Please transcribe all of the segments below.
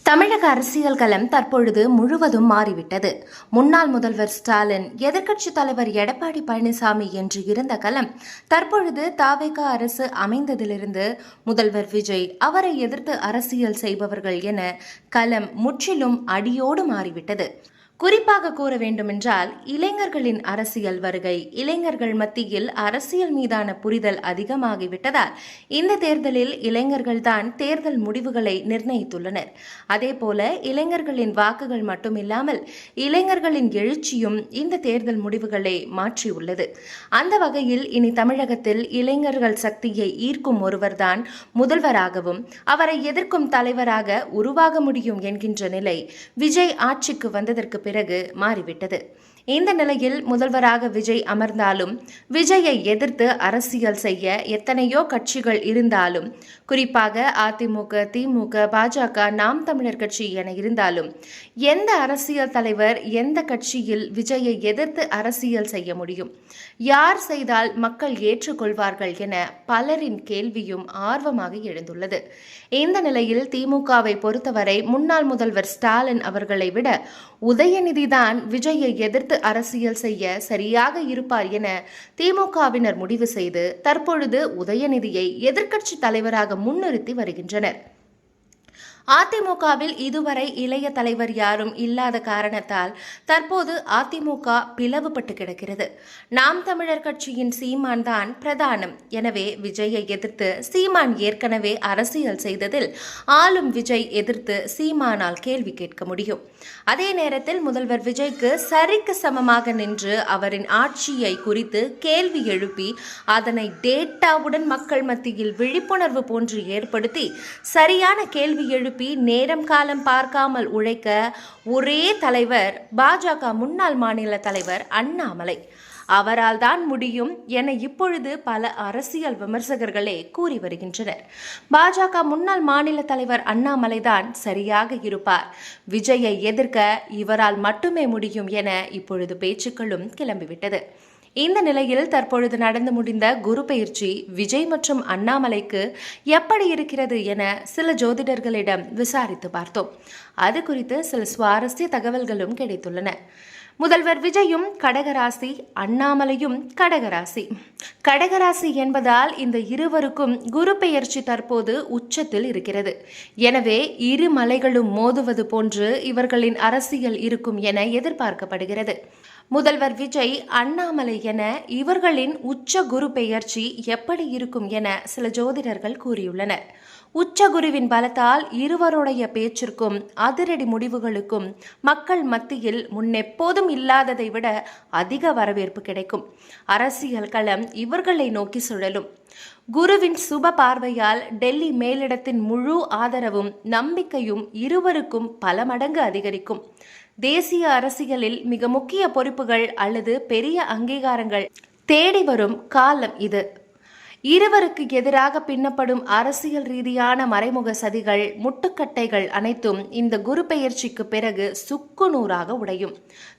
தமிழக அரசியல் களம் தற்பொழுது முழுவதும் மாறிவிட்டது. முன்னாள் முதல்வர் ஸ்டாலின், எதிர்க்கட்சித் தலைவர் எடப்பாடி பழனிசாமி என்று இருந்த களம் தற்பொழுது தாவேகா அரசு அமைந்ததிலிருந்து முதல்வர் விஜய், அவரை எதிர்த்து அரசியல் செய்பவர்கள் என களம் முற்றிலும் அடியோடு மாறிவிட்டது. குறிப்பாக கூற வேண்டுமென்றால், இளைஞர்களின் அரசியல் வருகை, இளைஞர்கள் மத்தியில் அரசியல் மீதான புரிதல் அதிகமாகிவிட்டதால் இந்த தேர்தலில் இளைஞர்கள்தான் தேர்தல் முடிவுகளை நிர்ணயித்துள்ளனர். அதேபோல இளைஞர்களின் வாக்குகள் மட்டுமில்லாமல் இளைஞர்களின் எழுச்சியும் இந்த தேர்தல் முடிவுகளை மாற்றியுள்ளது. அந்த வகையில் இனி தமிழகத்தில் இளைஞர்கள் சக்தியை ஈர்க்கும் ஒருவர்தான் முதல்வராகவும் அவரை எதிர்க்கும் தலைவராக உருவாக முடியும் என்கின்ற நிலை விஜய் ஆட்சிக்கு வந்ததற்கு பிறகு மாறிவிட்டது. இந்த நிலையில் முதல்வராக விஜய் அமர்ந்தாலும் விஜயை எதிர்த்து அரசியல் செய்ய எத்தனையோ கட்சிகள் இருந்தாலும், குறிப்பாக அதிமுக, திமுக, பாஜக, நாம் தமிழர் கட்சி என இருந்தாலும், எந்த அரசியல் தலைவர் எந்த கட்சியில் விஜயை எதிர்த்து அரசியல் செய்ய முடியும்? யார் செய்தால் மக்கள் ஏற்றுக்கொள்வார்கள் என பலரின் கேள்வியும் ஆர்வமாக எழுந்துள்ளது. இந்த நிலையில் திமுகவை பொறுத்தவரை முன்னாள் முதல்வர் ஸ்டாலின் அவர்களை விட உதயநிதிதான் விஜயை எதிர்த்து அரசியல் செய்ய சரியாக இருப்பார் என திமுகவினர் முடிவு செய்து தற்பொழுது உதயநிதியை எதிர்க்கட்சி தலைவராக முன்னிறுத்தி வருகின்றனர். அதிமுகவில் இதுவரை இளைய தலைவர் யாரும் இல்லாத காரணத்தால் தற்போது அதிமுக பிளவுபட்டு கிடக்கிறது. நாம் தமிழர் கட்சியின் சீமான் தான் பிரதானம். எனவே விஜயை எதிர்த்து சீமான் ஏற்கனவே அரசியல் செய்ததில் ஆளும் விஜய் எதிர்த்து சீமானால் கேள்வி கேட்க முடியும். அதே நேரத்தில் முதல்வர் விஜய்க்கு சரிக்கு சமமாக நின்று அவரின் ஆட்சியை குறித்து கேள்வி எழுப்பி அதனை டேட்டாவுடன் மக்கள் மத்தியில் விழிப்புணர்வு போன்று ஏற்படுத்தி சரியான கேள்வி எழுப்பி நேரம் காலம் பார்க்காமல் உழைக்க ஒரே தலைவர் பாஜக முன்னாள் மாநில தலைவர் அண்ணாமலை. அவரால் தான் முடியும் என இப்பொழுது பல அரசியல் விமர்சகர்களே கூறி வருகின்றனர். பாஜக முன்னாள் மாநில தலைவர் அண்ணாமலை தான் சரியாக இருப்பார், விஜயை எதிர்க்க இவரால் மட்டுமே முடியும் என இப்பொழுது பேச்சுக்களும் கிளம்பிவிட்டது. இந்த நிலையில் தற்பொழுது நடந்து முடிந்த குரு பெயர்ச்சி விஜய் மற்றும் அண்ணாமலைக்கு எப்படி இருக்கிறது என சில ஜோதிடர்களிடம் விசாரித்து பார்த்தோம். அது குறித்து சில சுவாரஸ்ய தகவல்களும் கிடைத்துள்ளன. முதல்வர் விஜயும் கடகராசி, அண்ணாமலையும் கடகராசி. கடகராசி என்பதால் இந்த இருவருக்கும் குரு பெயர்ச்சி தற்போது உச்சத்தில் இருக்கிறது. எனவே இரு மலைகளும் மோதுவது போன்று இவர்களின் அரசியல் இருக்கும் என எதிர்பார்க்கப்படுகிறது. முதல்வர் விஜய், அண்ணாமலை என இவர்களின் உச்ச குரு பெயர்ச்சி எப்படி இருக்கும் என சில ஜோதிடர்கள் கூறியுள்ளனர். உச்ச குருவின் பலத்தால் இருவருடைய பேச்சிற்கும் அதிரடி முடிவுகளுக்கும் மக்கள் மத்தியில் முன்னெப்போதும் இல்லாததை விட அதிக வரவேற்பு கிடைக்கும். அரசியல் களம் இவர்களை நோக்கி சுழலும். குருவின் சுப பார்வையால் டெல்லி மேலிடத்தின் முழு ஆதரவும் நம்பிக்கையும் இருவருக்கும் பல மடங்கு அதிகரிக்கும். தேசிய அரசியலில் மிக முக்கிய பொறுப்புகள் அல்லது பெரிய அங்கீகாரங்கள் தேடி வரும் காலம் இது. இருவருக்கு எதிராக பின்னப்படும் அரசியல் ரீதியான மறைமுக சதிகள், முட்டுக்கட்டைகள் அனைத்தும் இந்த குரு பெயர்ச்சிக்கு பிறகு சுக்குநூறாக உடையும்.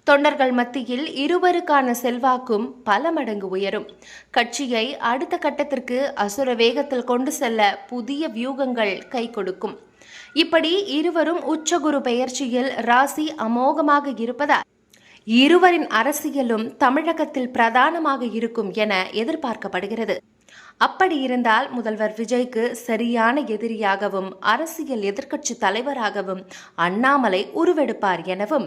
தொண்டர்கள் மத்தியில் இருவருக்கான செல்வாக்கும் பல மடங்கு உயரும். கட்சியை அடுத்த கட்டத்திற்கு அசுர வேகத்தில் கொண்டு செல்ல புதிய வியூகங்கள் கை கொடுக்கும். இப்படி இருவரும் உச்சகுரு பெயர்ச்சியில் ராசி அமோகமாக இருப்பதால் இருவரின் அரசியலும் தமிழகத்தில் பிரதானமாக இருக்கும் என எதிர்பார்க்கப்படுகிறது. அப்படி இருந்தால் முதல்வர் விஜய்க்கு சரியான எதிரியாகவும் அரசியல் எதிர்க்கட்சி தலைவராகவும் அண்ணாமலை உருவெடுப்பார் எனவும்,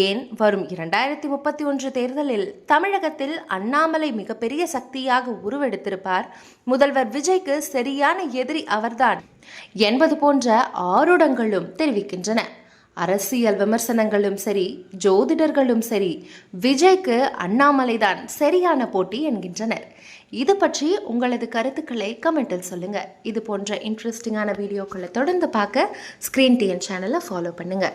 ஏன் வரும் 2031 தேர்தலில் தமிழகத்தில் அண்ணாமலை மிகப்பெரிய சக்தியாக உருவெடுத்திருப்பார், முதல்வர் விஜய்க்கு சரியான எதிரி அவர்தான் என்பது போன்ற ஆருடங்களும் தெரிவிக்கின்றன. அரசியல் விமர்சனங்களும் சரி, ஜோதிடர்களும் சரி, விஜய்க்கு அண்ணாமலைதான் சரியான போட்டி என்கின்றனர். இது பற்றி உங்களது கருத்துக்களை கமெண்டில் சொல்லுங்க. இது போன்ற இன்ட்ரெஸ்டிங்கான வீடியோக்களை தொடர்ந்து பார்க்க ஸ்கிரீன் டிஎன் சேனலை ஃபாலோ பண்ணுங்க.